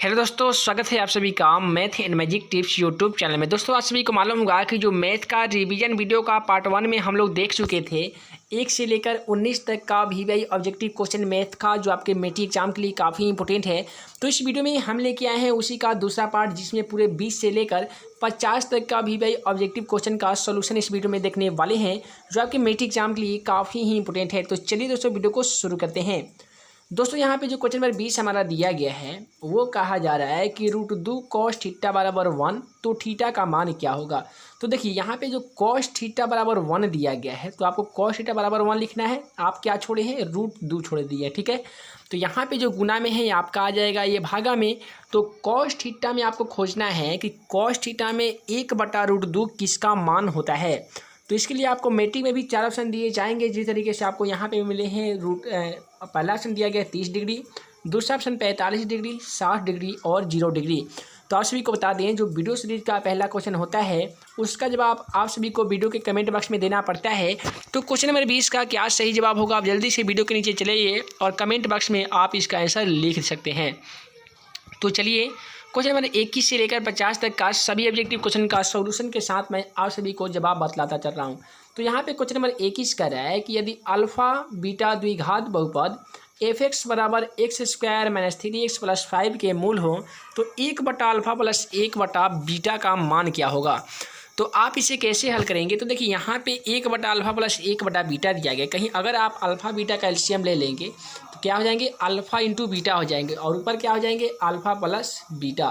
Hello दोस्तों, स्वागत है आप सभी का math and magic tips YouTube channel में। दोस्तों आप सभी को मालूम होगा कि जो मैथ का रिवीजन वीडियो का पार्ट 1 में हम लोग देख चुके थे 1 से लेकर 19 तक का वीवीआई ऑब्जेक्टिव क्वेश्चन मैथ का, जो आपके मेट्रिक एग्जाम के लिए काफ़ी इंपॉर्टेंट है। तो इस वीडियो में हम लेके आए हैं उसी का दूसरा पार्ट, जिसमें पूरे 20 से लेकर 50 तक का वीवीआई ऑब्जेक्टिव क्वेश्चन का सोल्यूशन इस वीडियो में देखने वाले हैं, जो आपके मेट्रिक एग्जाम के लिए काफ़ी ही इंपॉर्टेंट है। तो चलिए दोस्तों वीडियो को शुरू करते हैं। दोस्तों यहाँ पे जो क्वेश्चन नंबर 20 हमारा दिया गया है, वो कहा जा रहा है कि √2 cos थीटा बराबर 1, तो थीटा का मान क्या होगा। तो देखिए यहाँ पे जो cos थीटा बराबर 1 दिया गया है, तो आपको cos थीटा बराबर 1 लिखना है। आप क्या छोड़े हैं, √2 छोड़ दिए, ठीक है। तो यहाँ पे जो गुना में है आपका आ जाएगा ये भागा में। तो cos थीटा में आपको खोजना है कि cos थीटा में 1/√2 किसका मान होता है। तो इसके लिए आपको मेट्रिक में भी 4 ऑप्शन दिए जाएंगे, जिस तरीके से आपको यहाँ पे मिले हैं। पहला ऑप्शन दिया गया 30 डिग्री, दूसरा ऑप्शन 45 डिग्री, 60 डिग्री और 0 डिग्री। तो आप सभी को बता दें, जो वीडियो सीरीज का पहला क्वेश्चन होता है उसका जवाब आप सभी को वीडियो के कमेंट बॉक्स में देना पड़ता है। तो क्वेश्चन नंबर 20 का क्या सही जवाब होगा, आप जल्दी से वीडियो के नीचे चलिए और कमेंट बॉक्स में आप इसका आंसर लिख सकते हैं। तो चलिए क्वेश्चन नंबर 21 से लेकर 50 तक का सभी ऑब्जेक्टिव क्वेश्चन का सॉल्यूशन के साथ मैं आप सभी को जवाब बतलाता चल रहा हूँ। तो यहाँ पे क्वेश्चन नंबर 21 कर रहा है कि यदि अल्फा बीटा द्विघात बहुपद f(x) बराबर x² - 3x + 5 के मूल हो, तो 1/α + 1/बीटा का मान क्या होगा। तो आप इसे कैसे हल करेंगे। तो देखिए यहाँ पे 1/α + 1/बीटा दिया गया। कहीं अगर आप अल्फ़ा बीटा का एलसीएम ले लेंगे तो क्या हो जाएंगे, अल्फ़ा इंटू बीटा हो जाएंगे, और ऊपर क्या हो जाएंगे, अल्फ़ा प्लस बीटा।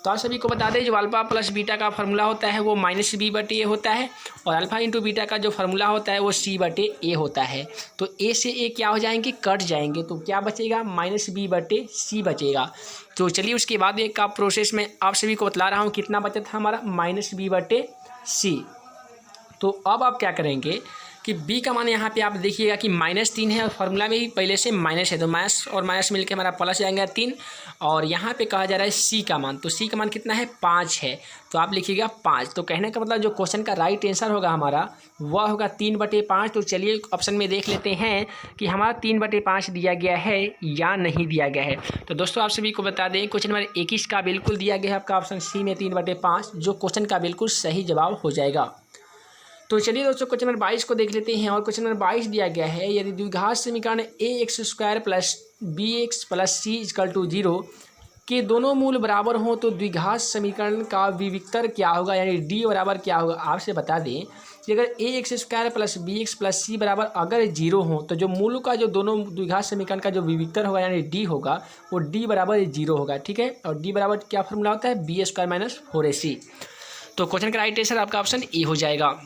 तो आप सभी को बता दें, जो अल्फ़ा प्लस बीटा का फार्मूला होता है वो -b/a होता है, और अल्फ़ा इंटू बीटा का जो फार्मूला होता है वो c/a होता है। तो a से a क्या हो जाएंगे, कट जाएंगे, तो क्या बचेगा, -b/c बचेगा। तो चलिए उसके बाद एक का प्रोसेस में आप सभी को बतला रहा हूँ कितना बचा था हमारा, -b/c। तो अब आप क्या करेंगे कि b का मान यहाँ पे आप देखिएगा कि -3 है, और फार्मूला में भी पहले से माइनस है, तो माइनस और माइनस मिलकर हमारा प्लस जाएगा 3। और यहाँ पे कहा जा रहा है c का मान, तो c का मान कितना है, 5 है, तो आप लिखिएगा 5। तो कहने का मतलब जो क्वेश्चन का राइट आंसर होगा हमारा वह होगा 3/5। तो चलिए ऑप्शन में देख लेते हैं कि हमारा 3/5 दिया गया है या नहीं दिया गया है। तो दोस्तों आप सभी को बता दें, क्वेश्चन नंबर 21 का बिल्कुल दिया गया है आपका ऑप्शन सी में 3/5, जो क्वेश्चन का बिल्कुल सही जवाब हो जाएगा। तो चलिए दोस्तों क्वेश्चन नंबर 22 को देख लेते हैं, और क्वेश्चन नंबर 22 दिया गया है यदि द्विघात समीकरण ax² + bx + c = 0 के दोनों मूल बराबर हों, तो द्विघात समीकरण का विविक्तर क्या होगा, यानी d बराबर क्या होगा। आपसे बता दें कि अगर ax² + bx + c बराबर अगर 0 हो, तो जो मूल का जो दोनों द्विघात समीकरण का जो विविक्तर होगा यानी d होगा, वो d बराबर 0 होगा, ठीक है। और d बराबर क्या फॉर्मूला होता है, b² - 4ac। तो क्वेश्चन का राइट आंसर आपका ऑप्शन ए हो जाएगा।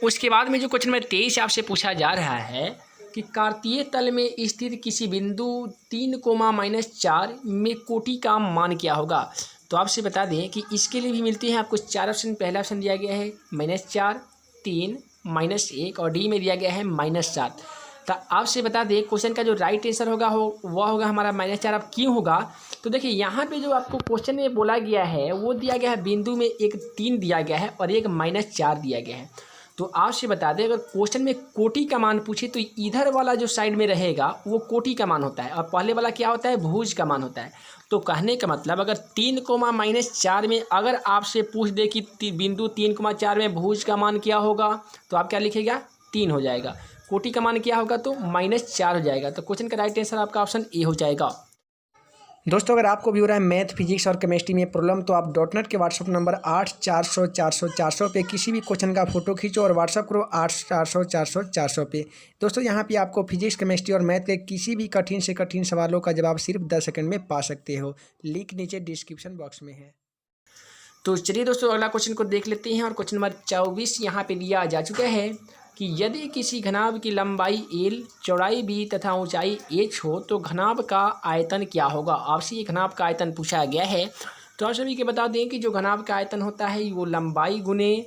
उसके बाद में जो क्वेश्चन नंबर 23 आपसे पूछा जा रहा है कि कार्तीय तल में स्थित किसी बिंदु 3, -4 में कोटि का मान क्या होगा। तो आपसे बता दें कि इसके लिए भी मिलते हैं आपको 4 ऑप्शन। पहला ऑप्शन दिया गया है -4, 3, -1, और डी में दिया गया है -7। तो आपसे बता दें क्वेश्चन का जो राइट आंसर होगा वह होगा हमारा -4। अब क्यों होगा, तो देखिए यहाँ पे जो आपको क्वेश्चन में बोला गया है वो दिया गया है बिंदु में एक 3 दिया गया है और एक -4 दिया गया है। तो आपसे बता दें, अगर क्वेश्चन में कोटि का मान पूछे तो इधर वाला जो साइड में रहेगा वो कोटि का मान होता है, और पहले वाला क्या होता है, भुज का मान होता है। तो कहने का मतलब अगर 3, -4 में अगर आपसे पूछ दे कि बिंदु 3, 4 में भुज का मान क्या होगा, तो आप क्या लिखेगा, 3 हो जाएगा। कोटि का मान क्या होगा, तो -4 हो जाएगा। तो क्वेश्चन का राइट आंसर आपका ऑप्शन ए हो जाएगा। दोस्तों अगर आपको भी हो रहा है मैथ, फिजिक्स और केमिस्ट्री में प्रॉब्लम, तो आप .NET के व्हाट्सअप नंबर 8400400 पे किसी भी क्वेश्चन का फोटो खींचो और व्हाट्सअप करो 8400400 पे। दोस्तों यहाँ पे आपको फिजिक्स, केमिस्ट्री और मैथ के किसी भी कठिन से कठिन सवालों का जवाब सिर्फ 10 सेकंड में पा सकते हो। लिंक नीचे डिस्क्रिप्शन बॉक्स में है। तो चलिए दोस्तों अगला क्वेश्चन को देख लेते हैं, और क्वेश्चन नंबर 24 यहाँ पे दिया जा चुका है कि यदि किसी घनाभ की लंबाई l, चौड़ाई b तथा ऊंचाई h हो, तो घनाभ का आयतन क्या होगा। आपसे ये घनाभ का आयतन पूछा गया है। तो आप सभी के बता दें कि जो घनाभ का आयतन होता है वो लंबाई गुने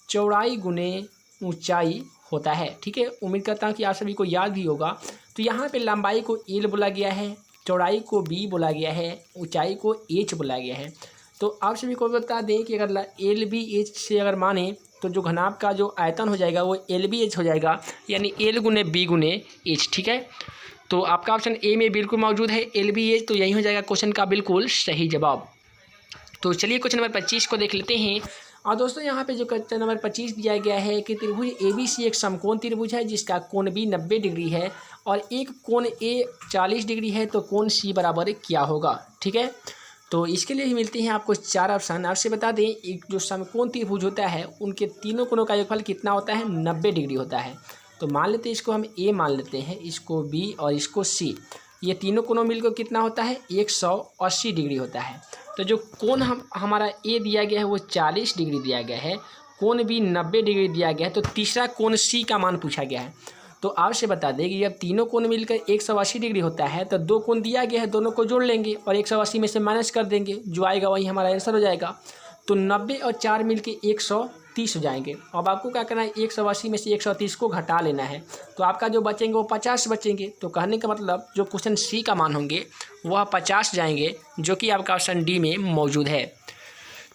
चौड़ाई गुने ऊंचाई होता है, ठीक है। उम्मीद करता हूँ कि आप सभी को याद भी होगा। तो यहाँ पे लंबाई को l बोला गया है, चौड़ाई को b बोला गया है, ऊँचाई को h बोला गया है। तो आप सभी को बता दें कि अगर l b h से अगर माने तो जो घनाभ का जो आयतन हो जाएगा वो LBH हो जाएगा, यानी L × B × H, ठीक है। तो आपका ऑप्शन ए में बिल्कुल मौजूद है LBH, तो यही हो जाएगा क्वेश्चन का बिल्कुल सही जवाब। तो चलिए क्वेश्चन नंबर 25 को देख लेते हैं। और दोस्तों यहाँ पे जो क्वेश्चन नंबर 25 दिया गया है कि त्रिभुज ABC एक समकोण त्रिभुज है जिसका कोण B 90 डिग्री है और एक कोण A 40 डिग्री है, तो कोण C बराबर क्या होगा। ठीक है, तो इसके लिए ही मिलते हैं आपको 4 ऑप्शन। आपसे बता दें, एक जो समकोण त्रिभुज होता है उनके तीनों कोणों का योगफल कितना होता है, 90 डिग्री होता है। तो मान लेते हैं इसको हम A मान लेते हैं, इसको B और इसको C। ये तीनों कोणों मिलकर कितना होता है, 180 डिग्री होता है। तो जो कोण हमारा A दिया गया है वो 40 डिग्री दिया गया है, कोण B 90 डिग्री दिया गया है, तो तीसरा कोण C का मान पूछा गया है। तो आपसे बता दें कि जब तीनों कोण मिलकर 180 डिग्री होता है तो दो कोण दिया गया है, दोनों को जोड़ लेंगे और 180 में से माइनस कर देंगे, जो आएगा वही हमारा आंसर हो जाएगा। तो 90 और 4 मिलके 130 हो जाएंगे। अब आपको क्या करना है, 180 में से 130 को घटा लेना है, तो आपका जो बचेंगे वो 50 बचेंगे। तो कहने का मतलब जो क्वेश्चन C का मान होंगे वह 50 जाएंगे, जो कि आपका ऑप्शन D में मौजूद है।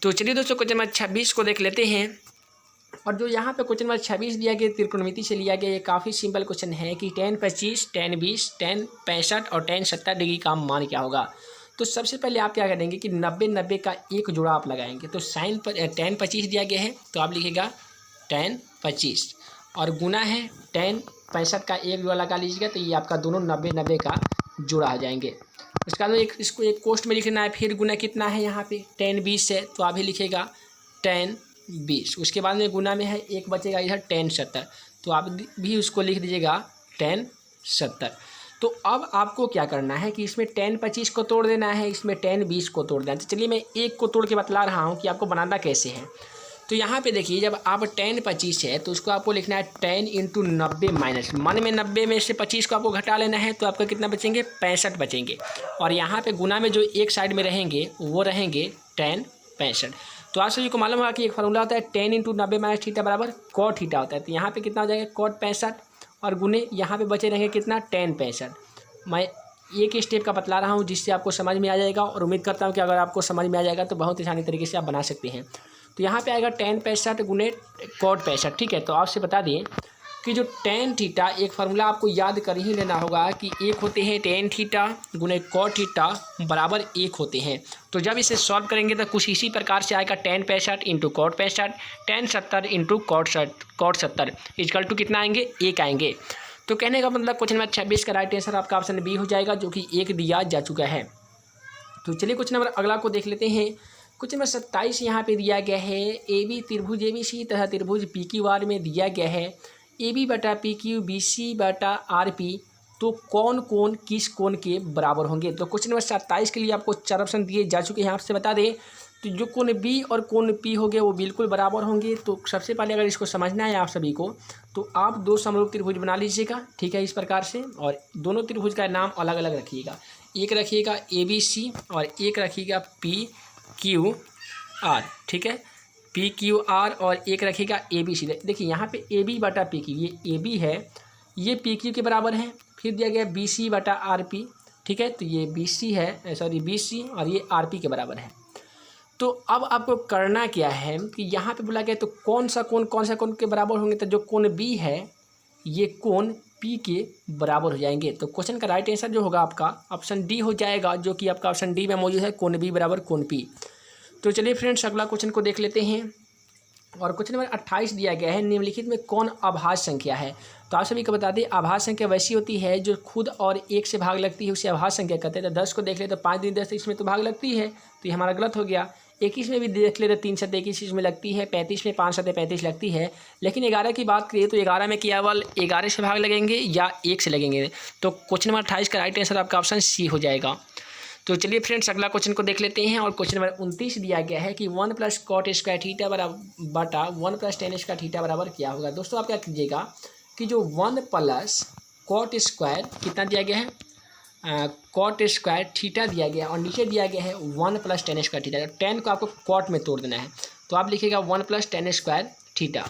तो चलिए दोस्तों क्वेश्चन नंबर 26 को देख लेते हैं। और जो यहाँ पे क्वेश्चन नंबर 26 दिया गया त्रिकोणमिति से लिया गया, ये काफ़ी सिंपल क्वेश्चन है कि tan 25, tan 20, tan 65 और tan 70 डिग्री का मान क्या होगा। तो सबसे पहले आप क्या करेंगे कि 90-90 का एक जोड़ा आप लगाएंगे। तो साइन पर tan 25 दिया गया है तो आप लिखिएगा tan 25 और गुना है tan 65 का एक जोड़ा लगा लीजिएगा, तो ये आपका दोनों 90-90 का जोड़ा आ जाएंगे। उसके बाद में इसको एक कोष्ठ में लिखना है, फिर गुना कितना है यहाँ पे tan 20 है तो आप ही लिखिएगा tan 20। उसके बाद में गुना में है एक बचेगा इधर tan 70, तो आप भी उसको लिख दीजिएगा tan 70। तो अब आपको क्या करना है कि इसमें tan 25 को तोड़ देना है, इसमें tan 20 को तोड़ देना है। तो चलिए मैं एक को तोड़ के बतला रहा हूँ कि आपको बनाना कैसे है। तो यहाँ पे देखिए, जब आप tan 25 है तो उसको आपको लिखना है tan इंटू 90 माइनस मन में 90 में से 25 को आपको घटा लेना है, तो आपका कितना बचेंगे, 65 बचेंगे। और यहाँ पे गुना में जो एक साइड में रहेंगे वो रहेंगे tan 65। तो आप सभी को मालूम होगा कि एक फार्मूला होता है tan इंटू 90 माइनस थीटा बराबर cot थीटा होता है। तो यहाँ पे कितना हो जाएगा, cot 65 और गुने यहाँ पे बचे रहेंगे कितना, tan 65। मैं एक स्टेप का बतला रहा हूँ जिससे आपको समझ में आ जाएगा, और उम्मीद करता हूँ कि अगर आपको समझ में आ जाएगा तो बहुत आसानी तरीके से आप बना सकते हैं। तो यहाँ पे आएगा tan 65 गुने cot 65। ठीक है, तो आपसे बता दें कि जो tan थीटा एक फार्मूला आपको याद कर ही लेना होगा कि एक होते हैं tan थीटा गुने cot थीटा बराबर एक होते हैं। तो जब इसे सॉल्व करेंगे तो कुछ इसी प्रकार से आएगा tan 65 into cot 65, tan 70 into cot 70 is equal to कितना आएंगे, एक आएंगे। तो कहने का मतलब क्वेश्चन नंबर 26 का राइट आंसर आपका ऑप्शन B हो जाएगा, जो कि एक दिया जा चुका है। तो चलिए क्वेश्चन नंबर अगला को देख लेते हैं। क्वेश्चन नंबर 27 यहाँ पे दिया गया है, AB त्रिभुज ABC तथा त्रिभुज PQR में दिया गया है AB बटा PQ BC बटा RP, तो कौन कोण किस कोण के बराबर होंगे। तो क्वेश्चन नंबर 27 के लिए आपको 4 ऑप्शन दिए जा चुके हैं। आपसे बता दें तो जो कोण B और कोण P होंगे वो बिल्कुल बराबर होंगे। तो सबसे पहले अगर इसको समझना है आप सभी को, तो आप दो समरूप त्रिभुज बना लीजिएगा, ठीक है, इस प्रकार से। और दोनों त्रिभुज का नाम अलग अलग रखिएगा, एक रखिएगा ABC और एक रखिएगा PQR, ठीक है, PQR और एक रखिएगा ABC। देखिए यहाँ पे AB बटा PQ, ये AB है, ये PQ के बराबर है। फिर दिया गया BC बटा RP, ठीक है, तो ये BC है, सॉरी BC और ये RP के बराबर है। तो अब आपको करना क्या है कि यहाँ पे बोला गया तो कौन सा कोण के बराबर होंगे। तो जो कोण B है ये कोण P के बराबर हो जाएंगे। तो क्वेश्चन का राइट आंसर जो होगा आपका ऑप्शन D हो जाएगा, जो कि आपका ऑप्शन D में मौजूद है, कोण B बराबर कोण P। तो चलिए फ्रेंड्स अगला क्वेश्चन को देख लेते हैं। और क्वेश्चन नंबर 28 दिया गया है, निम्नलिखित में कौन अभाज्य संख्या है। तो आप सभी को बता दें अभाज्य संख्या वैसी होती है जो खुद और एक से भाग लगती है, उसे अभाज्य संख्या कहते हैं। तो 10 को देख ले तो 5 दिन 10 इसमें तो भाग लगती है, तो ये हमारा गलत हो गया। 21 में भी देख ले तो 3 7 21 इसमें लगती है, 35 में 5 7 35 लगती है। लेकिन 11 की बात करिए तो 11 में केवल 11 से भाग लगेंगे या 1 से लगेंगे। तो क्वेश्चन नंबर 28 का राइट आंसर आपका ऑप्शन C हो जाएगा। तो चलिए फ्रेंड्स अगला क्वेश्चन को देख लेते हैं। और क्वेश्चन नंबर 29 दिया गया है कि 1 + cot स्क्वायर थीटा बराबर बटा 1 + tan स्क्वायर थीटा बराबर क्या होगा। दोस्तों आप क्या कीजिएगा कि जो 1 + cot स्क्वायर कितना दिया गया है, cot स्क्वायर थीटा दिया गया और नीचे दिया गया है 1 + tan स्क्वायर थीटा। tan को आपको cot में तोड़ देना है, तो आप लिखिएगा 1 + tan स्क्वायर थीटा।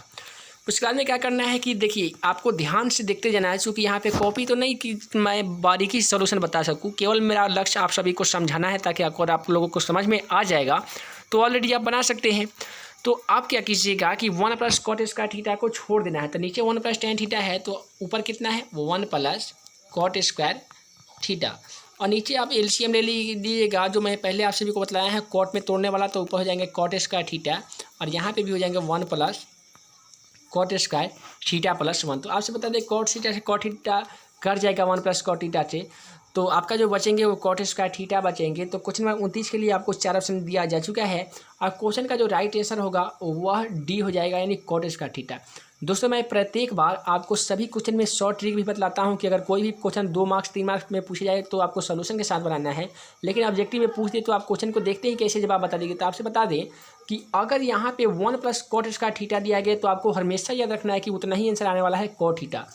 उसके बाद में क्या करना है कि देखिए आपको ध्यान से देखते जाना है, क्योंकि यहाँ पे कॉपी तो नहीं कि मैं बारीकी से सॉल्यूशन बता सकूँ, केवल मेरा लक्ष्य आप सभी को समझाना है, ताकि अगर आप लोगों को समझ में आ जाएगा तो ऑलरेडी आप बना सकते हैं। तो आप क्या कीजिएगा कि 1 + cot स्क्वायर थीटा को छोड़ देना है। तो नीचे 1 + tan थीटा है, तो ऊपर कितना है वो 1 + cot स्क्वायर थीटा, और नीचे आप एलसीएम ले लीजिएगा, जो मैं पहले आप सभी को बतलाया है कॉट में तोड़ने वाला, तो ऊपर हो जाएंगे कॉट स्क्वायर थीटा, और यहाँ पे भी हो जाएंगे 1 plus cot square theta plus 1। तो आपसे बता दें कॉट थीटा से कॉट थीटा कट जाएगा 1 प्लस कॉट थीटा से, तो आपका जो बचेंगे वो कॉट स्क्वायर थीटा बचेंगे। तो क्वेश्चन नंबर 29 के लिए आपको 4 ऑप्शन दिया जा चुका है, और क्वेश्चन का जो राइट आंसर होगा वह डी हो जाएगा, यानी कॉट स्क्वायर थीटा। दोस्तों मैं प्रत्येक बार आपको सभी क्वेश्चन में शॉर्ट ट्रिक भी बतलाता हूं कि अगर कोई भी क्वेश्चन 2 मार्क्स 3 मार्क्स में पूछे जाए तो आपको सोल्यूशन के साथ बनाना है, लेकिन ऑब्जेक्टिव में पूछ दे तो आप क्वेश्चन को देखते ही कैसे जवाब बता देंगे। तो आपसे बता दें कि अगर यहाँ पे 1 प्लस कॉट स्क्वायर थीटा दिया गया तो आपको हमेशा याद रखना है कि उतना ही आंसर आने वाला है cot theta.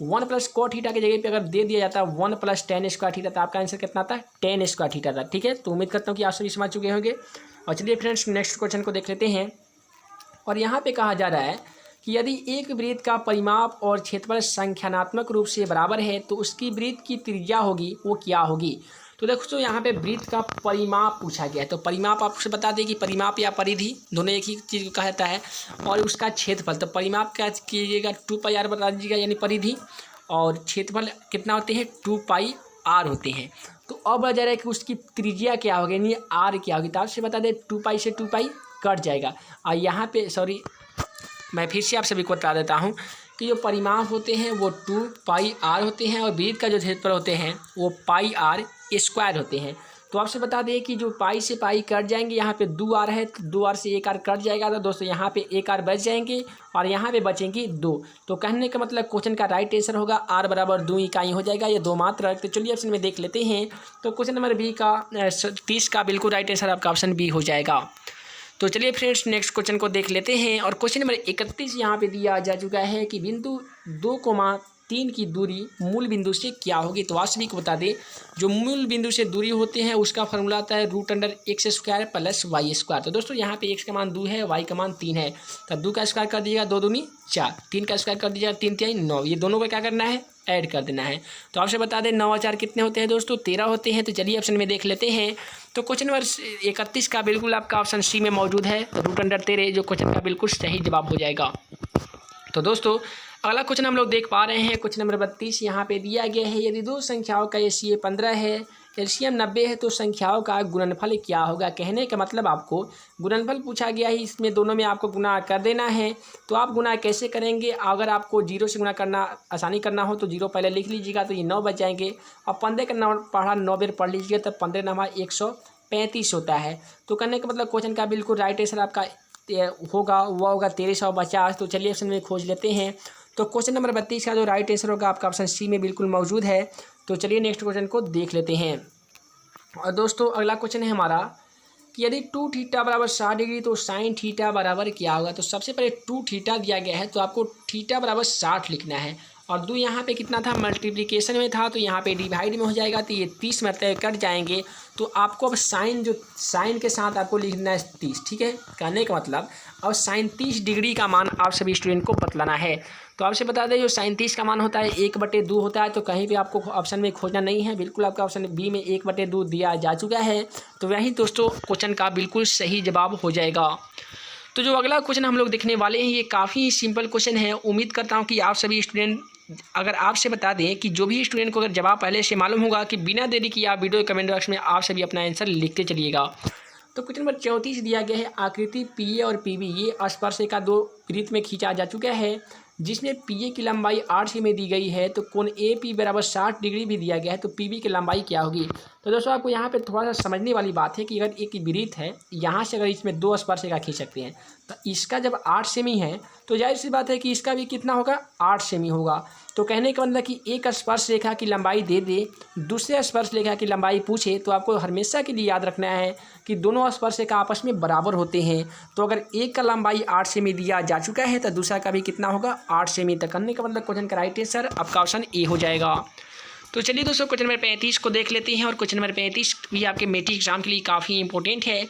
1 plus cot theta की जगह पे अगर दे दिया जाता है 1 प्लस टेन स्क्वायर थीटा, तो आपका आंसर कितना था 10 स्क्वायर थीटा था। ठीक है, तो उम्मीद करता हूँ कि आप सभी समझ चुके होंगे। और चलिए फ्रेंड्स नेक्स्ट क्वेश्चन को देख लेते हैं। और यहाँ पे कहा जा रहा है कि यदि एक वृत्त का परिमाप और क्षेत्रफल संख्यात्मक रूप से बराबर है तो उसकी वृत्त की त्रिज्या होगी वो क्या होगी। तो दोस्तों यहाँ पे वृत्त का परिमाप पूछा गया है, तो परिमाप आपसे बता दें कि परिमाप या परिधि दोनों एक ही चीज़ को कहता है, और उसका क्षेत्रफल, तो परिमाप क्या कीजिएगा 2πr बता दीजिएगा, यानी परिधि, और क्षेत्रफल कितना होते हैं 2πr होते हैं। तो अब आ जा रहा है कि उसकी त्रिज्या क्या होगी, यानी आर क्या होगी। तो आपसे बता दें 2π से 2π कट जाएगा, और यहाँ पे सॉरी मैं फिर से आप सभी को बता देता हूँ कि जो परिमाप होते हैं वो 2πr होते हैं, और वृत्त का जो क्षेत्रफल होते हैं वो πr स्क्वायर होते हैं। तो आपसे बता दें कि जो पाई से पाई कट जाएंगे, यहाँ पे 2r है तो 2r से 1r कट जाएगा, तो दोस्तों यहाँ पे 1r बच जाएंगे और यहाँ पे बचेंगी 2। तो कहने का मतलब क्वेश्चन का राइट आंसर होगा r बराबर 2 इकाई हो जाएगा, ये 2 मात्र। तो चलिए ऑप्शन में देख लेते हैं। तो क्वेश्चन नंबर बी का 30 का बिल्कुल राइट आंसर आपका ऑप्शन बी हो जाएगा। तो चलिए फ्रेंड्स नेक्स्ट क्वेश्चन को देख लेते हैं। और क्वेश्चन नंबर 31 यहाँ पे दिया जा चुका है कि बिंदु 2,3 की दूरी मूल बिंदु से क्या होगी। तो आप सभी को बता दें जो मूल बिंदु से दूरी होते हैं उसका फॉर्मूला आता है √x² प्लस y²। तो दोस्तों यहाँ पे x का मान 2 है, y का मान 3 है, तो 2 का स्क्वायर कर दीजिएगा 2 दूनी 4, 3 का स्क्वायर कर दीजिएगा 3 3 9, ये दोनों को क्या करना है ऐड कर देना है। तो आपसे बता दें 9 और 4 कितने होते हैं दोस्तों 13 होते हैं। तो चलिए ऑप्शन में देख लेते हैं। तो क्वेश्चन नंबर 31 का बिल्कुल आपका ऑप्शन सी में मौजूद है √13, जो क्वेश्चन का बिल्कुल सही जवाब हो जाएगा। तो दोस्तों अगला क्वेश्चन हम लोग देख पा रहे हैं, क्वेश्चन नंबर 32 यहाँ पे दिया गया है। यदि दो संख्याओं का एलसीएम 15 है, एलसीएम 90 है, तो संख्याओं का गुणनफल क्या होगा। कहने का मतलब आपको गुणनफल पूछा गया है, इसमें दोनों में आपको गुणा कर देना है। तो आप गुणा कैसे करेंगे, अगर आपको 0 से गुणा करना आसानी करना हो तो 0 पहले लिख लीजिएगा, तो ये 9 बच जाएंगे। और 15 का पढ़ा 9 बार पढ़ लीजिएगा, तब 15 नंबर 135 होता है। तो कहने का मतलब क्वेश्चन का बिल्कुल राइट आंसर आपका होगा वह होगा 1350। तो चलिए ऑप्शन में खोज लेते हैं। तो क्वेश्चन नंबर 32 का जो राइट आंसर होगा आपका ऑप्शन सी में बिल्कुल मौजूद है। तो चलिए नेक्स्ट क्वेश्चन को देख लेते हैं। और दोस्तों अगला क्वेश्चन है हमारा कि यदि 2θ बराबर 60 डिग्री तो sin θ बराबर क्या होगा। तो सबसे पहले 2θ दिया गया है, तो आपको θ बराबर 60 लिखना है, और 2 यहाँ पे कितना था मल्टीप्लिकेशन में था, तो यहाँ पे डिवाइड में हो जाएगा, तो ये 30 मतलब कट जाएंगे। तो आपको अब साइन के साथ आपको लिखना है 30। ठीक है, कहने का मतलब अब sin 30 डिग्री का मान आप सभी स्टूडेंट को बतलाना है। तो आपसे बता दें जो sin 30 का मान होता है 1/2 होता है, तो कहीं भी आपको ऑप्शन में खोजना नहीं है, बिल्कुल आपका ऑप्शन बी में 1/2 दिया जा चुका है। तो वही दोस्तों क्वेश्चन का बिल्कुल सही जवाब हो जाएगा। तो जो अगला क्वेश्चन हम लोग देखने वाले हैं ये काफ़ी सिंपल क्वेश्चन है। उम्मीद करता हूँ कि आप सभी स्टूडेंट, अगर आपसे बता दें कि जो भी स्टूडेंट को अगर जवाब पहले से मालूम होगा कि बिना देरी किए आप वीडियो कमेंट बॉक्स में आप सभी अपना आंसर लिखते चलिएगा। तो क्वेश्चन नंबर 34 दिया गया है आकृति PA और PB ये स्पर्शरेखा 2 वृत्त में खींचा जा चुका है, जिसमें PA की लंबाई 8 सेमी दी गई है, तो कोण AP बराबर 60 डिग्री भी दिया गया है, तो PB की लंबाई क्या होगी। तो दोस्तों आपको यहाँ पे थोड़ा सा समझने वाली बात है कि अगर एक वृत्त है, यहाँ से अगर इसमें 2 स्पर्शरेखा खींच सकते हैं, तो इसका जब 8 सेमी है तो जाहिर सी बात है कि इसका भी कितना होगा 8 सेमी होगा। तो कहने का मतलब कि एक स्पर्श रेखा की लंबाई दे दे, दूसरे स्पर्श रेखा की लंबाई पूछे, तो आपको हमेशा के लिए याद रखना है कि दोनों स्पर्श रेखा आपस में बराबर होते हैं। तो अगर एक का लंबाई 8 सेमी दिया जा चुका है तो दूसरा का भी कितना होगा 8 सेमी। तक करने का मतलब क्वेश्चन का राइट आंसर आपका ऑप्शन ए हो जाएगा। तो चलिए दोस्तों क्वेश्चन नंबर 35 को देख लेते हैं। और क्वेश्चन नंबर 35 भी आपके मैट्रिक एग्जाम के लिए काफ़ी इंपॉर्टेंट है।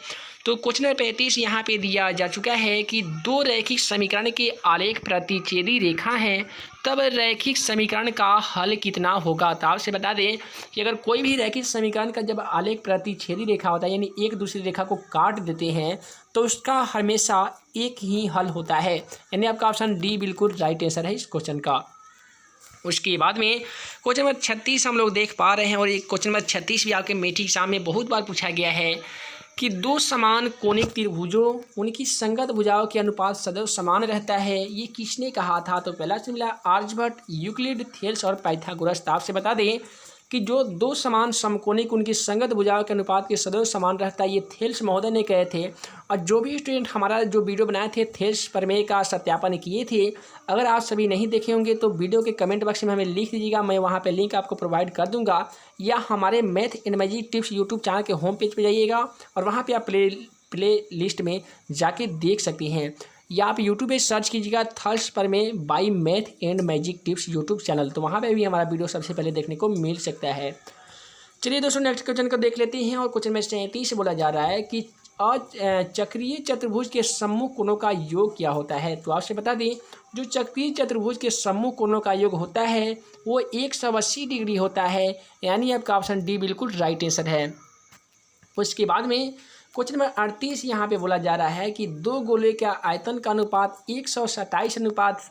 तो क्वेश्चन नंबर 35 यहाँ पे दिया जा चुका है कि 2 रैखिक समीकरण के आलेख प्रतिच्छेदी रेखा हैं, तब रैखिक समीकरण का हल कितना होगा। तो आपसे बता दें कि अगर कोई भी रैखिक समीकरण का जब आलेख प्रतिच्छेदी रेखा होता है, यानी एक दूसरी रेखा को काट देते हैं, तो उसका हमेशा एक ही हल होता है, यानी आपका ऑप्शन डी बिल्कुल राइट आंसर है इस क्वेश्चन का। उसके बाद में क्वेश्चन नंबर 36 हम लोग देख पा रहे हैं, और एक क्वेश्चन नंबर 36 भी आपके मेट्रिक एग्जाम में बहुत बार पूछा गया है कि दो समान कोणिक त्रिभुजों उनकी संगत भुजाओं के अनुपात सदैव समान रहता है, ये किसने कहा था? तो पहला से मिला आर्यभट्ट, यूक्लिड, थेल्स और पाइथागोरस। तो आपसे बता दें कि जो दो समान समकोणिक उनकी संगत भुजाओं के अनुपात के सदैव समान रहता है, ये थेल्स महोदय ने कहे थे। और जो भी स्टूडेंट हमारा जो वीडियो बनाए थे थेल्स प्रमेय का सत्यापन किए थे, अगर आप सभी नहीं देखे होंगे तो वीडियो के कमेंट बॉक्स में हमें लिख दीजिएगा, मैं वहाँ पे लिंक आपको प्रोवाइड कर दूंगा, या हमारे math and magic tips YouTube channel के होम पेज पर जाइएगा और वहाँ पर आप प्ले लिस्ट में जाके देख सकते हैं, या आप यूट्यूब पे सर्च कीजिएगा थर्स प्रमेय by math and magic tips YouTube channel, तो वहाँ पे भी हमारा वीडियो सबसे पहले देखने को मिल सकता है। चलिए दोस्तों नेक्स्ट क्वेश्चन को देख लेते हैं, और क्वेश्चन में 37 बोला जा रहा है कि चक्रीय चतुर्भुज के सम्मुख कोणों का योग क्या होता है? तो आपसे बता दें जो चक्रीय चतुर्भुज के सम्मुख कोणों का योग होता है वो 180 डिग्री होता है, यानी आपका ऑप्शन डी बिल्कुल राइट आंसर है। उसके बाद में क्वेश्चन नंबर 38 यहाँ पे बोला जा रहा है कि दो गोले का आयतन का अनुपात 127 अनुपात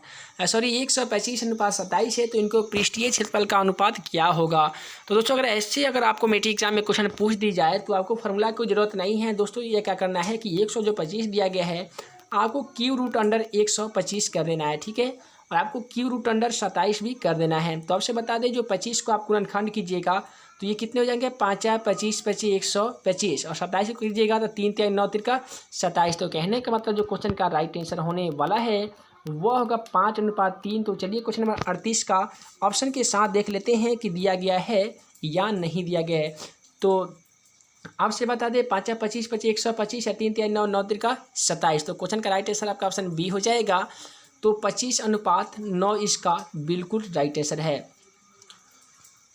125 अनुपात 27 है, तो इनको पृष्ठीय क्षेत्रफल का अनुपात क्या होगा? तो दोस्तों अगर आपको मेट्रिक एग्जाम में क्वेश्चन पूछ दी जाए तो आपको फॉर्मूला की जरूरत नहीं है दोस्तों। ये क्या करना है कि 125 दिया गया है, आपको क्यू रूट अंडर 125 कर देना है, ठीक है, और आपको क्यू रूट अंडर 27 भी कर देना है। तो आपसे बता दें जो 25 को आप गुणनखंड कीजिएगा तो ये कितने हो जाएंगे? 5 25 25 125, और 27 को कीजिएगा तो 3 3 9 3 का 27। तो कहने का मतलब जो क्वेश्चन का राइट आंसर होने वाला है वह होगा 5:3। तो चलिए क्वेश्चन नंबर 38 का ऑप्शन के साथ देख लेते हैं कि दिया गया है या नहीं दिया गया है। तो आपसे बता दें 5 25 25 125 या 3 3 9 9 3 का 27। तो क्वेश्चन का राइट आंसर आपका ऑप्शन बी हो जाएगा। तो 25:9 इसका बिल्कुल राइट आंसर है।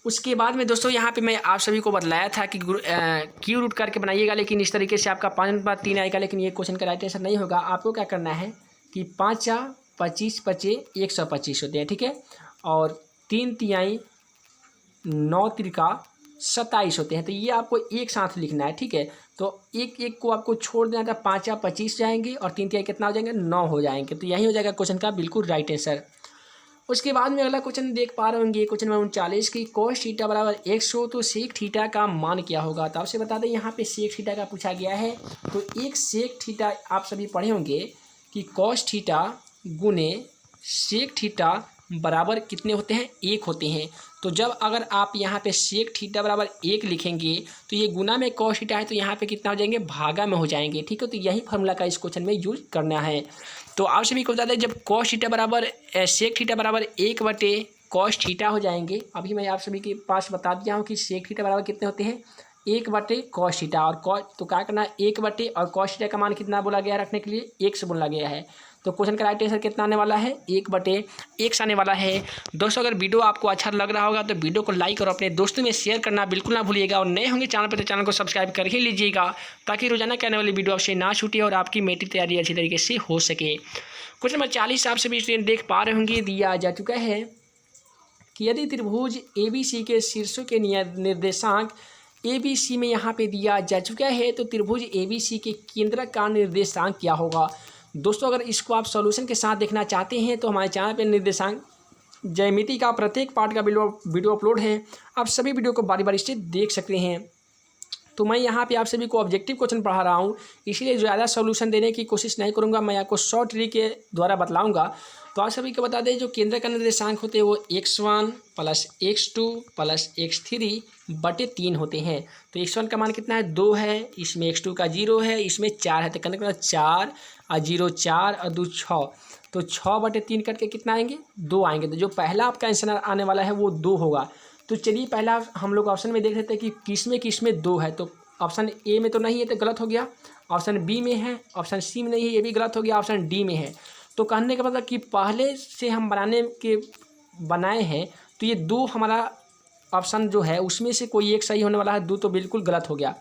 उसके बाद में दोस्तों यहाँ पे मैं आप सभी को बतलाया था कि क्यू रूट करके बनाइएगा, लेकिन इस तरीके से आपका 5:3 आएगा, लेकिन ये क्वेश्चन का राइट आंसर नहीं होगा। आपको क्या करना है कि 5 25 25 125 होते हैं, ठीक है, और 3 3 9 3 का 27 होते हैं। तो ये आपको एक साथ लिखना है, ठीक है। तो एक एक को आपको छोड़ देना था, 5 25 जाएंगे और 3 3 कितना हो जाएंगे? 9 हो जाएंगे। तो यही हो जाएगा क्वेश्चन का बिल्कुल राइट आंसर। उसके बाद में अगला क्वेश्चन देख पा रहे होंगे, क्वेश्चन नंबर 39 की cos थीटा बराबर x हो तो सेक थीटा का मान क्या होगा? तो आपसे बता दें यहाँ पे सेक थीटा का पूछा गया है। तो एक सेक थीटा आप सभी पढ़े होंगे कि cos थीटा गुने सेक थीटा बराबर कितने होते हैं? 1 होते हैं। तो जब अगर आप यहाँ पे सेक थीटा बराबर 1 लिखेंगे तो ये गुना में cos थीटा है तो यहाँ पे कितना हो जाएंगे? भागा में हो जाएंगे, ठीक है। तो यही फार्मूला का इस क्वेश्चन में यूज करना है। तो आप सभी को बता दें जब cos थीटा बराबर सेक थीटा बराबर 1/cos थीटा हो जाएंगे। अभी मैं आप सभी के पास बता दिया हूँ कि सेक थीटा बराबर कितने होते हैं? 1/cos थीटा, और cos तो क्या करना है 1 और cos थीटा का मान कितना बोला गया रखने के लिए? 1 से बोला गया है। तो क्वेश्चन का राइट आंसर कितना आने वाला है? 1/x आने वाला है। दोस्तों अगर वीडियो आपको अच्छा लग रहा होगा तो वीडियो को लाइक और अपने दोस्तों में शेयर करना बिल्कुल ना भूलिएगा, और नए होंगे चैनल पर तो चैनल को सब्सक्राइब कर ही लीजिएगा ताकि रोजाना के आने वाली वीडियो आपसे ना छूटे और आपकी मेट्रिक तैयारी अच्छी तरीके से हो सके। क्वेश्चन नंबर 40 आप सभी स्टूडेंट देख पा रहे होंगे, दिया जा चुका है कि यदि त्रिभुज ABC के शीर्षों के निर्देशांक ABC में यहाँ पे दिया जा चुका है तो त्रिभुज ABC के केंद्रक का निर्देशांक क्या होगा? दोस्तों अगर इसको आप सॉल्यूशन के साथ देखना चाहते हैं तो हमारे चैनल पे निर्देशांक ज्यामिति का प्रत्येक पार्ट का वीडियो अपलोड है, आप सभी वीडियो को बारी बारी से देख सकते हैं। तो मैं यहाँ पे आप सभी को ऑब्जेक्टिव क्वेश्चन पढ़ा रहा हूँ, इसलिए ज़्यादा सॉल्यूशन देने की कोशिश नहीं करूँगा, मैं आपको शॉर्ट ट्रिक के द्वारा बतलाऊँगा। तो आप सभी को बता दें जो केंद्र का निर्देशांक होते हैं वो x1 + x2 + x3/3 होते हैं। तो x1 का मान कितना है? 2 है, इसमें x2 का 0 है, इसमें 4 है। तो करने के बाद 4 और 0 4 और 2 6, तो 6/3 करके कितना आएंगे? 2 आएंगे। तो जो पहला आपका आंसर आने वाला है वो 2 होगा। तो चलिए पहला हम लोग ऑप्शन में देख लेते हैं कि किस में 2 है। तो ऑप्शन ए में तो नहीं है तो गलत हो गया, ऑप्शन बी में है, ऑप्शन सी में नहीं है ये भी गलत हो गया, ऑप्शन डी में है। तो कहने का मतलब कि पहले से हम बनाए हैं तो ये 2 हमारा ऑप्शन जो है उसमें से कोई एक सही होने वाला है, 2 तो बिल्कुल गलत हो गया।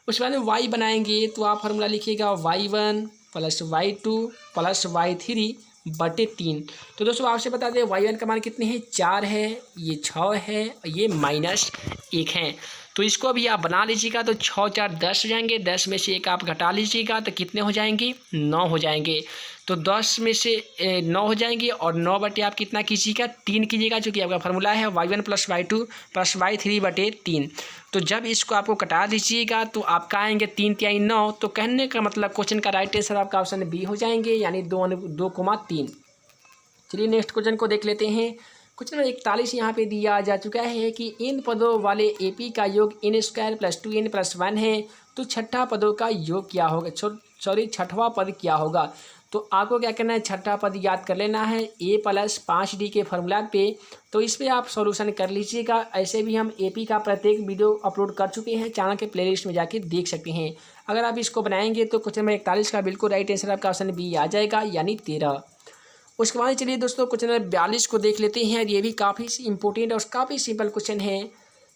उसके बाद में y बनाएंगे तो आप फार्मूला लिखिएगा y1 + y2 + y3/3। तो दोस्तों आपसे बता दें y1 का मान कितने हैं? 4 है, ये 6 है, ये -1 है। तो इसको भी आप बना लीजिएगा। तो 6 4 10 हो जाएंगे, 10 में से 1 आप घटा लीजिएगा तो कितने हो जाएंगे, 9 हो जाएंगे। तो 10 में से 9 हो जाएंगे और 9 बटे आप कितना कीजिएगा, 3 कीजिएगा, जो कि आपका फार्मूला है y1 + y2 + y3 बटे 3। तो जब इसको आपको कटा दीजिएगा तो आपका आएंगे 3 × 9। तो कहने का मतलब क्वेश्चन का राइट आंसर आपका ऑप्शन बी हो जाएंगे, यानी 2,3। चलिए नेक्स्ट क्वेश्चन को देख लेते हैं। क्वेश्चन नंबर 41 यहाँ पे दिया जा चुका है कि इन पदों वाले एपी का योग n² + 2n + 1 है, तो छठा पदों का योग क्या होगा, छठवां पद क्या होगा। तो आपको क्या करना है, छठा पद याद कर लेना है a + 5d के फार्मूला पे। तो इस पर आप सॉल्यूशन कर लीजिएगा। ऐसे भी हम एपी का प्रत्येक वीडियो अपलोड कर चुके हैं, चैनल के प्लेलिस्ट में जाके देख सकते हैं। अगर आप इसको बनाएंगे तो क्वेश्चन नंबर 41 का बिल्कुल राइट आंसर आपका ऑप्शन बी आ जाएगा, यानी 13। उसके बाद चलिए दोस्तों क्वेश्चन नंबर 42 को देख लेते हैं। ये भी काफ़ी इंपॉर्टेंट और काफ़ी सिंपल क्वेश्चन है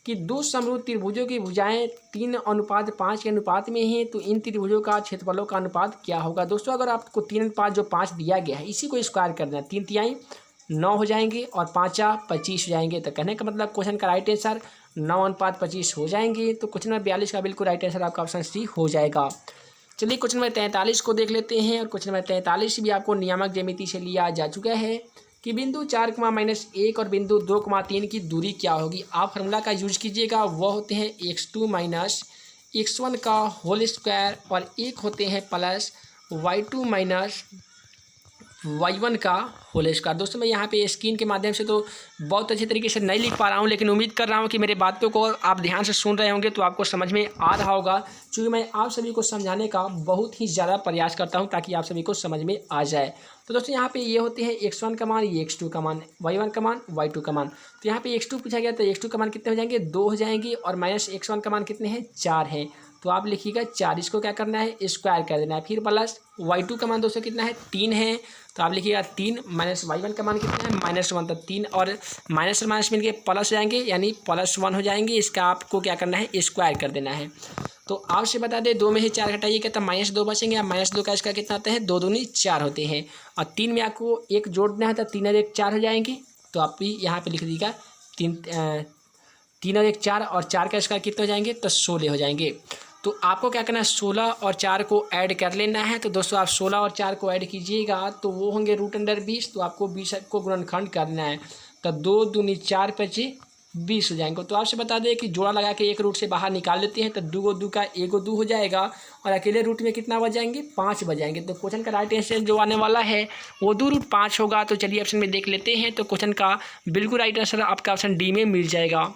कि दो समरूप त्रिभुजों की भुजाएं 3:5 के अनुपात में हैं, तो इन त्रिभुजों का क्षेत्रफलों का अनुपात क्या होगा। दोस्तों अगर आपको 3:5 दिया गया है, इसी को स्क्वायर करना है, 3 तिहाई 9 हो जाएंगे और 5 25 हो जाएंगे। तो कहने का मतलब क्वेश्चन का राइट आंसर 9:25 हो जाएंगे। तो क्वेश्चन नंबर 42 का बिल्कुल राइट आंसर आपका ऑप्शन सी हो जाएगा। चलिए क्वेश्चन नंबर 43 को देख लेते हैं। और क्वेश्चन नंबर 43 भी आपको नियामक ज्यामिति से लिया जा चुका है कि बिंदु 4, और बिंदु 2, 3 की दूरी क्या होगी। आप फार्मूला का यूज कीजिएगा, वह होते हैं x2 - x1 का होल स्क्वायर और एक होते हैं प्लस y2 - y1 का होल स्क्वायर। दोस्तों मैं यहाँ पे स्क्रीन के माध्यम से तो बहुत अच्छे तरीके से नहीं लिख पा रहा हूँ, लेकिन उम्मीद कर रहा हूँ कि मेरे बातों को आप ध्यान से सुन रहे होंगे तो आपको समझ में आ रहा होगा, क्योंकि मैं आप सभी को समझाने का बहुत ही ज़्यादा प्रयास करता हूँ ताकि आप सभी को समझ में आ जाए। तो दोस्तों यहाँ पे ये होते हैं x1 का मान, ये x2 का मान, y1 का मान, y2 का मान। तो यहाँ पे x2 पूछा गया तो x2 का मान कितने हो जाएंगे, 2 हो जाएंगे, और -x1 का मान कितने हैं, 4 है। तो आप लिखिएगा 4, इसको क्या करना है, स्क्वायर कर देना है। फिर प्लस y2 का मान दोस्तों कितना है, 3 है। तो आप लिखिएगा 3 - y1 का मान कितना है, -1। तो 3 और माइनस माइनस मिल के प्लस हो जाएंगे, यानी +1 हो जाएंगे। इसका आपको क्या करना है, स्क्वायर कर देना है। तो आपसे बता दें 2 में से 4 घटाइएगा तो -2 बचेंगे। अब -2 का इसका कितना आता है, 2 दूनी 4 होते हैं। और 3 में आपको 1 जोड़ना है तो 3 और 1 4 हो जाएंगे। तो आप भी यहाँ पे लिख दीजिएगा 3 और 1 4, और 4 का इसका कितने हो जाएंगे, तो 16 हो जाएंगे। तो आपको क्या करना है, 16 और 4 को ऐड कर लेना है। तो दोस्तों आप 16 और 4 को ऐड कीजिएगा तो वो होंगे √20। तो आपको 20 को गुणनखंड करना है। तो 2 दूनी 4 × 20 हो जाएंगे। तो आपसे बता दें कि जोड़ा लगा के एक रूट से बाहर निकाल लेते हैं तो 2 2 का 1 2 हो जाएगा, और अकेले रूट में कितना बच जाएंगे, 5 बच जाएंगे। तो क्वेश्चन का राइट आंसर जो आने वाला है वो 2√5 होगा। तो चलिए ऑप्शन में देख लेते हैं। तो क्वेश्चन का बिल्कुल राइट आंसर आपका ऑप्शन डी में मिल जाएगा।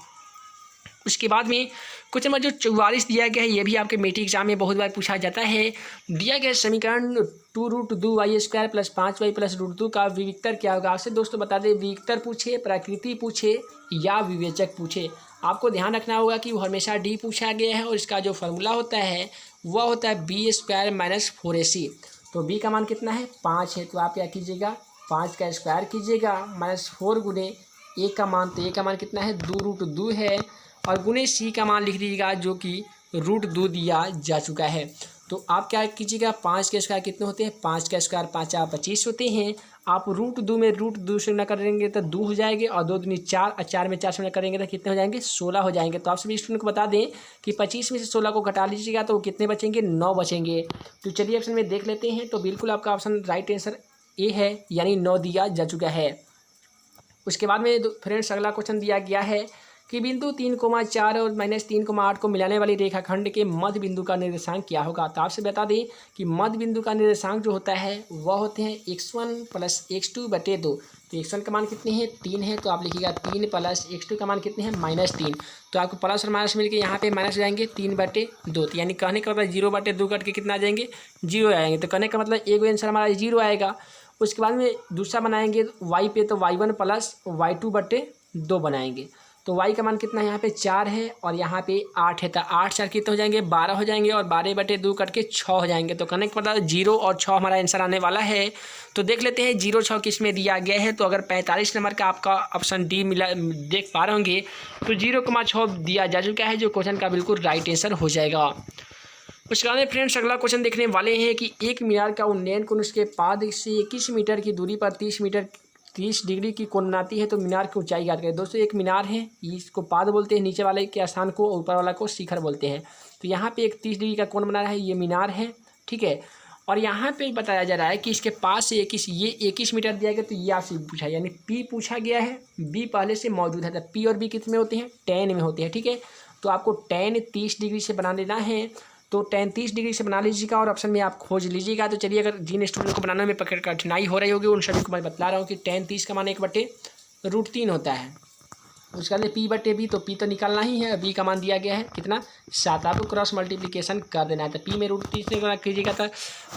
उसके बाद में क्वेश्चन नंबर जो 44 दिया गया है, ये भी आपके मेट्रिक एग्जाम में बहुत बार पूछा जाता है। दिया गया समीकरण 2√2y² + 5y + √2 का विविक्तर क्या होगा। आपसे दोस्तों बता दें, विविक्तर पूछे, प्रकृति पूछे या विवेचक पूछे, आपको ध्यान रखना होगा कि वो हमेशा डी पूछा गया है, और इसका जो फार्मूला होता है वह होता है b² - 4ac। तो b का मान कितना है, 5 है। तो आप क्या कीजिएगा, 5 का स्क्वायर कीजिएगा, -4 गुने a का मान, तो a का मान कितना है, 2√2 है, और गुने c का मान लिख दीजिएगा जो कि √2 दिया जा चुका है। तो आप क्या कीजिएगा, 5 के स्क्वायर कितने होते हैं, 5 का स्क्वायर 5 × 25 होते हैं। आप √2 में √2 से गुणा करेंगे तो 2 हो जाएंगे, और 2 दूनी 4, और 4 में 4 से गुणा करेंगे तो कितने हो जाएंगे, 16 हो जाएंगे। तो आप सभी स्टूडेंट को बता दें कि 25 में से 16 को घटा लीजिएगा तो कितने बचेंगे, 9 बचेंगे। तो चलिए ऑप्शन में देख लेते हैं। तो बिल्कुल आपका ऑप्शन राइट आंसर ए है, यानी 9 दिया जा चुका है। उसके बाद में फ्रेंड्स अगला क्वेश्चन दिया गया है कि बिंदु 3,4 और -3,8 को मिलाने वाली रेखाखंड के मध्य बिंदु का निर्देशांक क्या होगा। तो आपसे बता दें कि मध्य बिंदु का निर्देशांक जो होता है वह होते हैं x1 + x2 बटे 2। तो x1 का मान कितने हैं, 3 है। तो आप लिखिएगा 3 + x2 का मान कितने हैं, -3। तो आपको प्लस और माइनस मिलकर यहाँ पे माइनस हो जाएंगे 3/2। तो यानी कहने का मतलब 0/2 कट के कितना आ जाएंगे, 0 आएंगे। तो कहने का मतलब एक आंसर हमारा 0 आएगा। उसके बाद में दूसरा बनाएंगे y पे, तो y1 + y2 बटे 2 बनाएंगे। तो y का मान कितना है, यहाँ पे 4 है, और यहाँ पे 8 है। तो 8 4 कितने हो जाएंगे, 12 हो जाएंगे, और 12/2 कट के 6 हो जाएंगे। तो कहने का मतलब 0 और 6 हमारा आंसर आने वाला है। तो देख लेते हैं 0 6 किस में दिया गया है। तो अगर 45 नंबर का आपका ऑप्शन डी मिला देख पा रहे होंगे, तो 0,6 दिया जा चुका है, जो क्वेश्चन का बिल्कुल राइट आंसर हो जाएगा। उसके बाद फ्रेंड्स अगला क्वेश्चन देखने वाले हैं कि एक मीनार का उन्नयन कोण उसके पाद से 21 मीटर की दूरी पर 30 डिग्री की कोण बनाती है तो मीनार की ऊंचाई ज्ञात करें। दोस्तों एक मीनार है, इसको पाद बोलते हैं, नीचे वाले के स्थान को, ऊपर वाला को शिखर बोलते हैं। तो यहाँ पे एक 30 डिग्री का कोण बना रहा है, ये मीनार है, ठीक है। और यहाँ पे बताया जा रहा है कि इसके पास से 21 मीटर दिया गया, तो ये आपसे पूछा है, यानी पी पूछा गया है, बी पहले से मौजूद है। तो पी और बी किस में होते हैं, tan में होते हैं, ठीक है। तो आपको tan 30 डिग्री से बना लेना है, तो tan 30 डिग्री से बना लीजिएगा और ऑप्शन में आप खोज लीजिएगा। तो चलिए, अगर जिन स्टूडेंट को बनाने में कठिनाई हो रही होगी उन सभी को मैं बतला रहा हूँ कि tan 30 का मान 1/√3 होता है। उसके बाद p/b, तो p तो निकालना ही है, b का मान दिया गया है कितना 7, आपको क्रॉस मल्टीप्लिकेशन कर देना है। तो p में √3 से गुणा कीजिएगा तो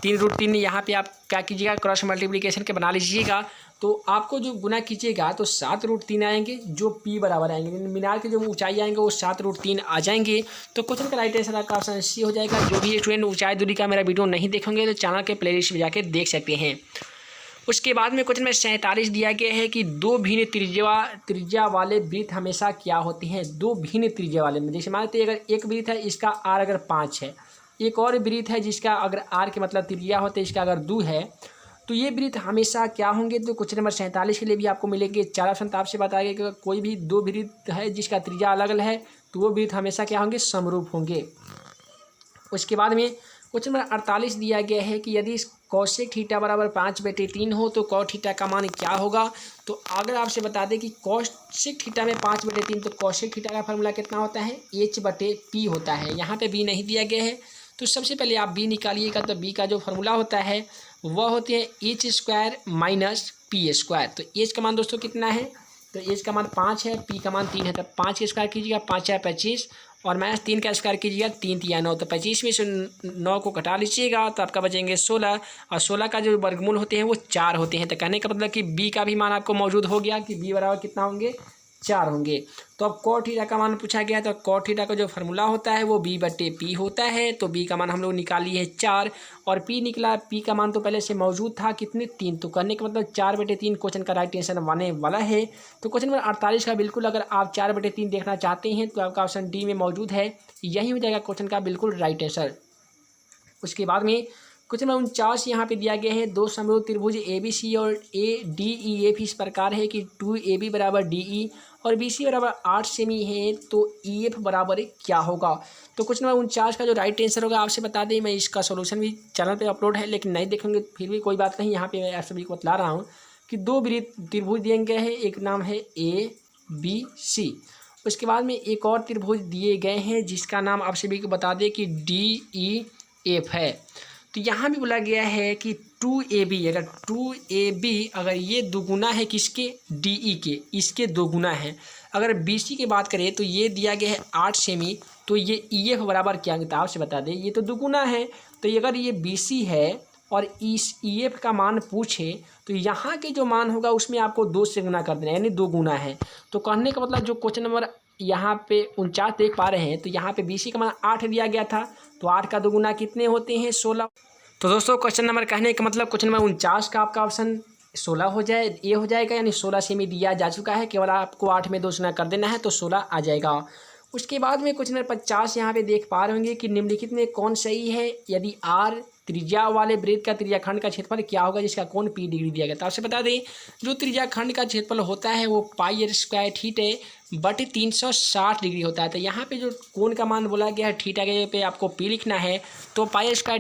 3√3, यहाँ पे आप क्या कीजिएगा, क्रॉस मल्टीप्लिकेशन के बना लीजिएगा। तो आपको जो गुना कीजिएगा तो 7√3 आएंगे, जो p बराबर आएंगे, मीनार की जो ऊंचाई आएंगे वो 7√3 आ जाएंगे। तो क्वेश्चन का राइट आंसर आपका ऑप्शन सी हो जाएगा। जो भी स्टूडेंट ऊंचाई दूरी का मेरा वीडियो नहीं देखेंगे तो चैनल के प्लेलिस्ट में जाके देख सकते हैं। उसके बाद में क्वेश्चन में 47 दिया गया है कि दो भिन्न त्रिज्या वाले वृत्त हमेशा क्या होते हैं। दो भिन्न त्रिज्या वाले में, जैसे मानते हैं अगर एक वृत्त है, इसका आर अगर 5 है, एक और वृत्त है जिसका अगर आर के मतलब त्रिज्या होते हैं, इसका अगर 2 है, तो ये वृत्त हमेशा क्या होंगे। तो क्वेश्चन नंबर 47 के लिए भी आपको मिलेंगे 4 ऑप्शन। तो आपसे बताया गया कि कोई भी दो वृत्त है जिसका त्रिज्या अलग अलग है, तो वो वृत्त हमेशा क्या होंगे, समरूप होंगे। उसके बाद में क्वेश्चन नंबर 48 दिया गया है कि यदि कौशिक थीटा बराबर 5/3 हो तो कॉट थीटा का मान क्या होगा। तो अगर आपसे बता दें कि कौशिक थीटा में 5/3, तो कौशिक थीटा का फार्मूला कितना होता है, h/p होता है। यहाँ पे b नहीं दिया गया है, तो सबसे पहले आप b निकालिएगा। तो b का जो फार्मूला होता है वह होती है h² - p²। तो h का मान दोस्तों कितना है, तो h का मान 5 है, p का मान 3 है। तो 5 का स्क्वायर कीजिएगा, 5 × 25, और -3 का स्क्वायर कीजिएगा, 3 × 9। तो 25 में से 9 को घटा लीजिएगा तो आपका बचेंगे 16, और 16 का जो वर्गमूल होते हैं वो 4 होते हैं। तो कहने का मतलब कि b का भी मान आपको मौजूद हो गया कि b बराबर कितना होंगे, 4 होंगे। तो अब कॉट थीटा का मान पूछा गया, तो कॉट थीटा का जो फार्मूला होता है वो b/p होता है। तो b का मान हम लोग निकाली है 4, और p निकला, p का मान तो पहले से मौजूद था कितने, 3। तो करने का मतलब 4/3 क्वेश्चन का राइट आंसर आने वाला है। तो क्वेश्चन नंबर 48 का बिल्कुल अगर आप 4/3 देखना चाहते हैं तो आपका ऑप्शन डी में मौजूद है, यही हो जाएगा क्वेश्चन का बिल्कुल राइट आंसर। उसके बाद में क्वेश्चन नंबर 49 यहाँ पे दिया गया है, दो समरूप त्रिभुज ABC और ADEF इस प्रकार है कि 2AB = DE और BC = 8 सेमी है, तो EF बराबर क्या होगा। तो क्वेश्चन नंबर 49 का जो राइट आंसर होगा आपसे बता दें, मैं इसका सोल्यूशन भी चैनल पे अपलोड है, लेकिन नहीं देखेंगे फिर भी कोई बात नहीं, यहाँ पे मैं आप सभी को बतला रहा हूँ कि दो त्रिभुज दिए गए हैं, एक नाम है ABC। उसके बाद में एक और त्रिभुज दिए गए हैं जिसका नाम आप सभी को बता दें कि DEF है। तो यहाँ भी बोला गया है कि 2AB अगर 2AB अगर ये दोगुना है किसके, DE के, इसके दोगुना है। अगर BC की बात करें तो ये दिया गया है 8 सेमी, तो ये EF बराबर क्या है, तो आपसे बता दें ये तो दोगुना है। तो अगर ये BC है और इस EF का मान पूछे तो यहाँ के जो मान होगा उसमें आपको 2 से गुना कर देना, यानी 2 गुना है। तो कहने का मतलब जो क्वेश्चन नंबर यहाँ पे 49 देख पा रहे हैं, तो यहाँ पे BC का मान 8 दिया गया था, तो 8 का 2 गुना कितने होते हैं, 16। तो दोस्तों क्वेश्चन नंबर कहने का मतलब क्वेश्चन नंबर 49 का आपका ऑप्शन 16 हो जाए, ये हो जाएगा, यानी 16 सेमी दिया जा चुका है, केवल आपको 8 में 2 गुना कर देना है तो 16 आ जाएगा। उसके बाद में क्वेश्चन नंबर 50 यहाँ पे देख पा रहे होंगे कि निम्नलिखित में कौन सही है, यदि R त्रिज्या वाले वृत्त का त्रिज्याखंड का क्षेत्रफल क्या होगा जिसका कोण p डिग्री दिया गया। तो आपसे बता दें जो त्रिज्याखंड का क्षेत्रफल होता है वो πr² थीटा 360 डिग्री होता है। तो यहाँ पे जो कोण का मान बोला गया है थीटा के पे आपको p लिखना है, तो πr²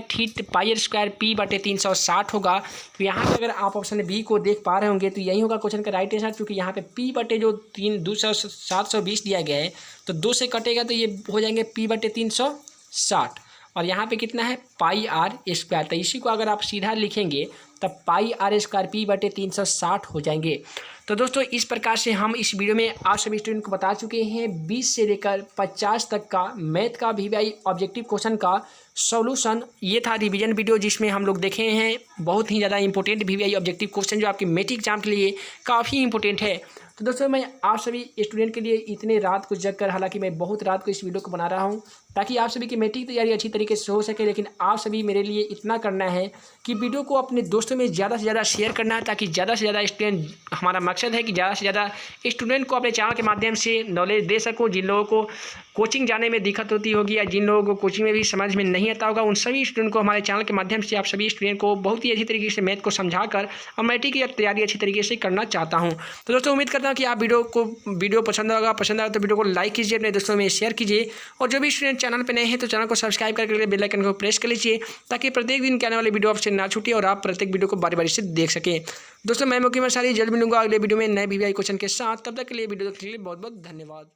p/360 होगा। तो यहाँ पे अगर आप ऑप्शन बी को देख पा रहे होंगे तो यही होगा क्वेश्चन का राइट आंसर, क्योंकि यहाँ पे p/720 दिया गया है, तो 2 से कटेगा तो ये हो जाएंगे p/360, और यहाँ पे कितना है πr²। तो इसी को अगर आप सीधा लिखेंगे तब πr² p/360 हो जाएंगे। तो दोस्तों इस प्रकार से हम इस वीडियो में आप सभी स्टूडेंट को बता चुके हैं 20 से लेकर 50 तक का मैथ का VVI ऑब्जेक्टिव क्वेश्चन का सॉल्यूशन। ये था रिवीजन वीडियो जिसमें हम लोग देखे हैं बहुत ही ज़्यादा इंपॉर्टेंट VVI ऑब्जेक्टिव क्वेश्चन जो आपके मैट्रिक एग्जाम के लिए काफ़ी इंपॉर्टेंट है। तो दोस्तों मैं आप सभी स्टूडेंट के लिए इतने रात को जग कर, हालांकि मैं बहुत रात को इस वीडियो को बना रहा हूं ताकि आप सभी की मैट्रिक की तैयारी अच्छी तरीके से हो सके, लेकिन आप सभी मेरे लिए इतना करना है कि वीडियो को अपने दोस्तों में ज़्यादा से ज़्यादा शेयर करना है, ताकि ज़्यादा से ज़्यादा स्टूडेंट, हमारा मकसद है कि ज़्यादा से ज़्यादा स्टूडेंट को अपने चैनल के माध्यम से नॉलेज दे सकूँ। जिन लोगों को कोचिंग जाने में दिक्कत होती होगी या जिन लोगों को कोचिंग में भी समझ में नहीं आता होगा, उन सभी स्टूडेंट को हमारे चैनल के माध्यम से, आप सभी स्टूडेंट को बहुत ही अच्छी तरीके से मैथ को समझाकर और मैट्रिक की तैयारी अच्छी तरीके से करना चाहता हूं। तो दोस्तों उम्मीद करता हूं कि आप वीडियो पसंद आएगा तो वीडियो को लाइक कीजिए, अपने दोस्तों में शेयर कीजिए, और जो भी स्टूडेंट चैनल पर नए हैं तो चैनल को सब्सक्राइब करके बेल आइकन को प्रेस कर लीजिए, ताकि प्रत्येक दिन के आने वाली वीडियो आपसे ना छूटे और आप प्रत्येक वीडियो को बारी बारी से देख सकें। दोस्तों मैं मुकीम अंसारी जल्द मिलूंगा अगले वीडियो में नए वीवीआई क्वेश्चन के साथ। तब तक के लिए वीडियो देखने के लिए बहुत बहुत धन्यवाद।